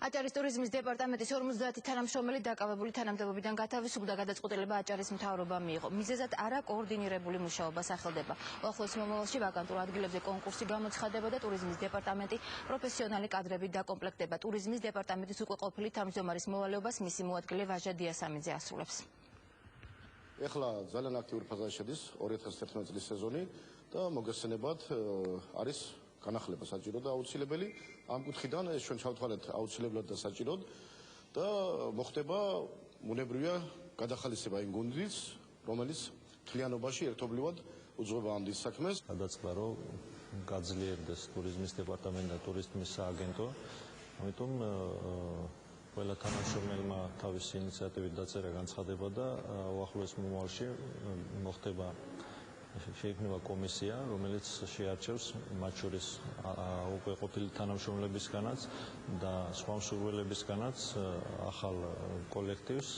აჭარის ტურიზმის დეპარტამენტის 50 თანამშრომელი დაკავებული თანამდებობიდან გათავისუფლდა და გადაწყვეტილება აჭარის მთავრობამ მიიღო. მიზეზად არაკოორდინირებული მუშაობა სახელდება. უახლოეს მომავალში ვაკანტურ ადგილებზე კონკურსი გამოცხადება და ტურიზმის დეპარტამენტი პროფესიონალი კადრებით დაკომპლექტდება. ტურიზმის დეპარტამენტის უკვე ყოფილი თავმჯდომარის მოვალეობას მისი მოადგილე ვაჟა დიასამიძე ასრულებს. ეხლა ძალიან აქტიური ფაზაში შედის 2011 წლის სეზონი და მოგესწრებათ არის განახლება საჭირო და აუცილებელი. ამ კუთხიდან ეს ჩვენ ჩავთვალეთ აუცილებლად და საჭიროდ და მოხდება უნებრივია გადახალისება იმ გუნდის, რომელიც მთლიანობაში ერთობლივად უძღვება ამ დის საქმეს. გადაწყდა რომ გაძლიერდეს ტურიზმის დეპარტამენტი და ტურისტების სააგენტო. ამიტომ ყველა თანამშრომელმა თავისი ინიციატივით დაწერა განცხადება და უახლოეს მომავალში მოხდება შეიქმნება კომისია, რომელიც შეარჩევს მათ შორის უკვე ყოფილი თანამშრომლებისგანაც და სხვა მსურველებისგანაც ახალ კოლექტივს.